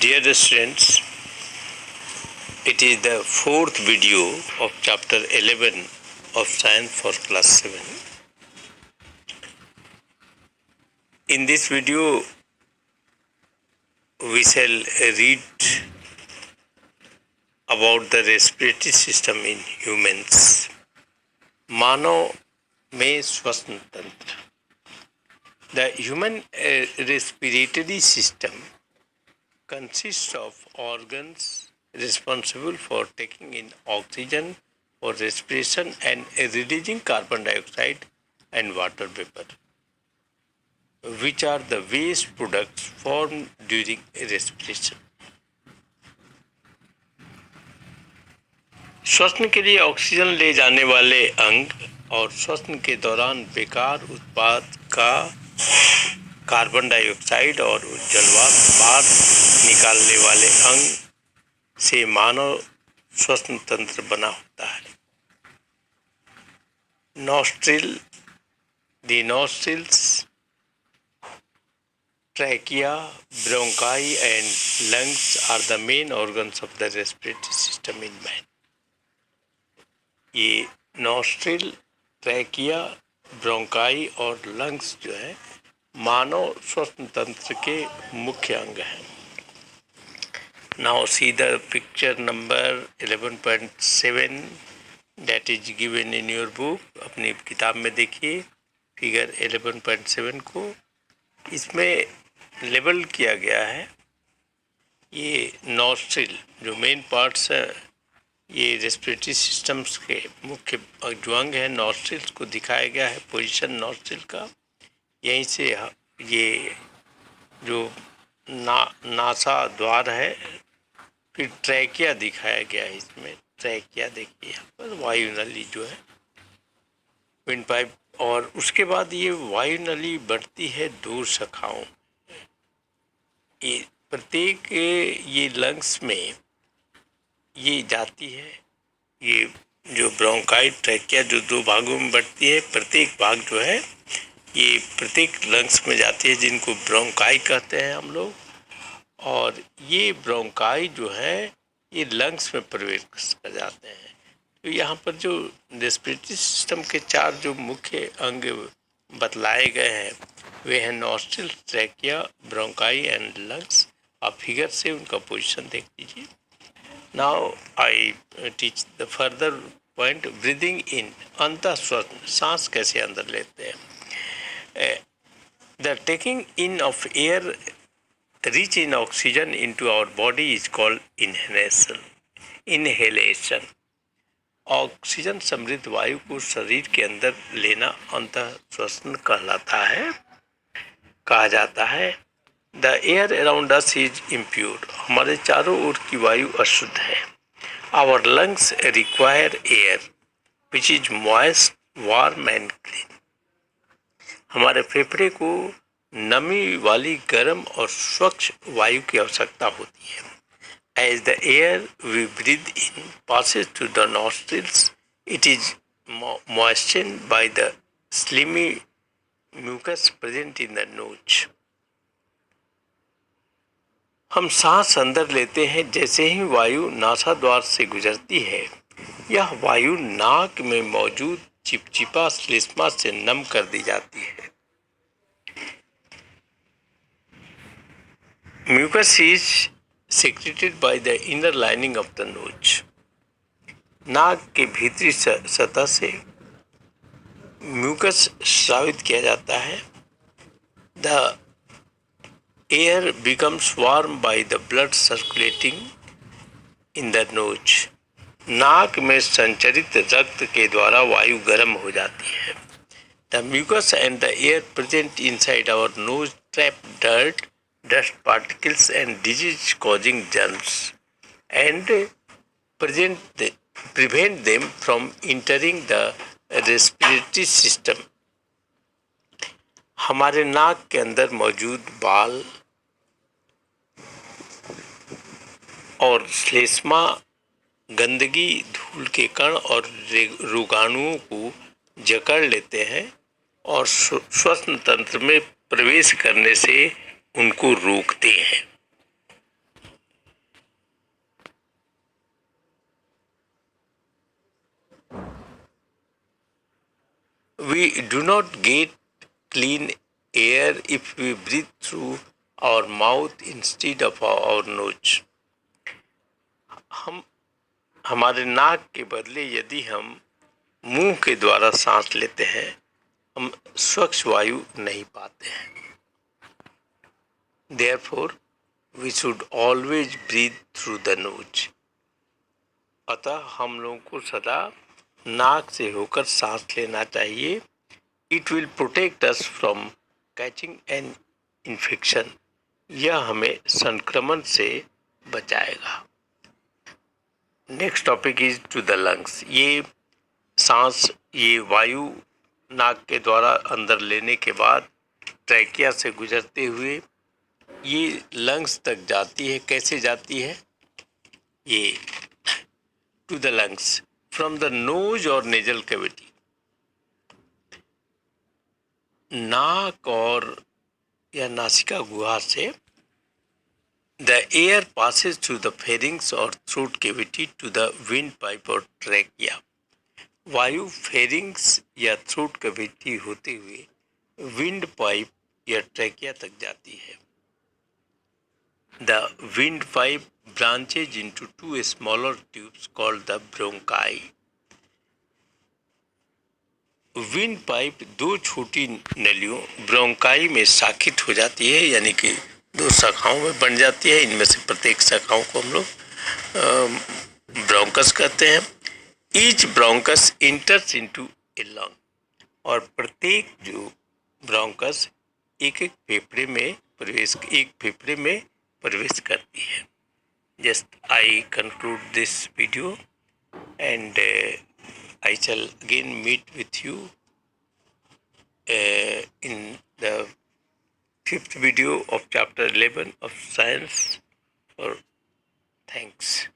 Dear students, it is the fourth video of chapter 11 of Science for class 7. In this video, we shall read about the respiratory system in humans. मानव में श्वसन तंत्र. The human respiratory system consists of organs responsible for taking in oxygen for respiration and releasing carbon dioxide and water vapor, which are the waste products formed during respiration. श्वसन के लिए oxygen ले जाने वाले अंग और श्वसन के दौरान बेकार उत्पाद का कार्बन डाइऑक्साइड और जलवात बाहर निकालने वाले अंग से मानव श्वसन तंत्र बना होता है. The nostrils, trachea, bronchi and lungs are the main organs of the respiratory system in man. ये नॉस्ट्रिल, ट्रैकिया, ब्रोंकाई और लंग्स जो है मानव श्वसन तंत्र के मुख्य अंग हैं. Now see the picture number 11.7 that is given in your book. अपनी किताब में देखिए फिगर 11.7 को. इसमें लेबल किया गया है ये नॉस्ट्रिल जो मेन पार्ट्स है, ये रेस्पिरेटरी सिस्टम्स के मुख्य जो अंग है नॉस्ट्रिल्स को दिखाया गया है. पोजीशन नॉस्ट्रिल का यहीं से ये जो नासा द्वार है. फिर ट्रैकिया दिखाया गया है. इसमें ट्रैकिया देखिए यहाँ पर वायु नली जो है विंड पाइप, और उसके बाद ये वायु नली बढ़ती है दो शाखाओं. ये प्रत्येक ये लंग्स में ये जाती है. ये जो ब्रोंकाई ट्रैकिया जो दो भागों में बढ़ती है, प्रत्येक भाग जो है ये प्रत्येक लंग्स में जाती है जिनको ब्रोंकाई कहते हैं हम लोग. और ये ब्रोंकाई जो है ये लंग्स में प्रवेश कर जाते हैं. तो यहाँ पर जो रेस्पिरेटरी सिस्टम के चार जो मुख्य अंग बतलाए गए हैं वे हैं nostril, trachea, bronchi and lungs. आप फिगर से उनका पोजीशन देख लीजिए. Now I teach the further point. Breathing in, अंतः श्वसन, सांस कैसे अंदर लेते हैं. The taking in of air rich in oxygen into our body is called inhalation. Oxygen समृद्ध वायु को शरीर के अंदर लेना अंतः श्वसन कहा जाता है. The air around us is impure. हमारे चारों ओर की वायु अशुद्ध है. Our lungs require air which is moist, warm and clean. हमारे फेफड़े को नमी वाली गर्म और स्वच्छ वायु की आवश्यकता होती है. As the air we breathe in passes through the nostrils, it is moistened by the slimy mucus present in the nose. हम सांस अंदर लेते हैं. जैसे ही वायु नासाद्वार से गुजरती है यह वायु नाक में मौजूद चिपचिपा श्लेष्मा से नम कर दी जाती है. Mucus is secreted by the inner lining of the nose. नाक के भीतरी सतह से म्यूकस स्रावित किया जाता है. The air becomes warm by the blood circulating in the nose. नाक में संचरित रक्त के द्वारा वायु गर्म हो जाती है. The mucus and the air present inside our nose trap dirt, dust particles and disease causing germs and prevent them from entering the respiratory system. हमारे नाक के अंदर मौजूद बाल और श्लेष्मा गंदगी, धूल के कण और रोगाणुओं को जकड़ लेते हैं और श्वसन तंत्र में प्रवेश करने से उनको रोकते हैं. We do not get clean air if we breathe through our mouth instead of our nose. हम हमारे नाक के बदले यदि हम मुंह के द्वारा सांस लेते हैं, हम स्वच्छ वायु नहीं पाते हैं. Therefore, we should always breathe through the nose. अतः हम लोगों को सदा नाक से होकर सांस लेना चाहिए. It will protect us from catching an infection. यह हमें संक्रमण से बचाएगा. Next topic is to the lungs. ये सांस, ये वायु नाक के द्वारा अंदर लेने के बाद ट्रैकिया से गुजरते हुए ये लंग्स तक जाती है. कैसे जाती है? ये to the lungs from the nose और नेजल कैविटी. नाक और या नासिका गुहा से the air passes through the pharynx और throat cavity to the wind pipe और ट्रैकिया. वायु फेरिंग्स या थ्रोट कैविटी होते हुए विंड पाइप या ट्रैकिया तक जाती है. The wind pipe branches into two smaller tubes called the bronchi. Wind pipe दो छोटी नलियों ब्रोंकाई में शाखित हो जाती है, यानी कि दो शाखाओं में बन जाती है. इनमें से प्रत्येक शाखाओं को हम लोग ब्रोंकस कहते हैं. ईच ब्रोंकस इंटर्स इनटू ए लंग. और प्रत्येक जो ब्रोंकस एक फेफड़े में प्रवेश करती है. Just I conclude this video and I shall again meet with you in the 5th video of chapter 11 of science. Thanks.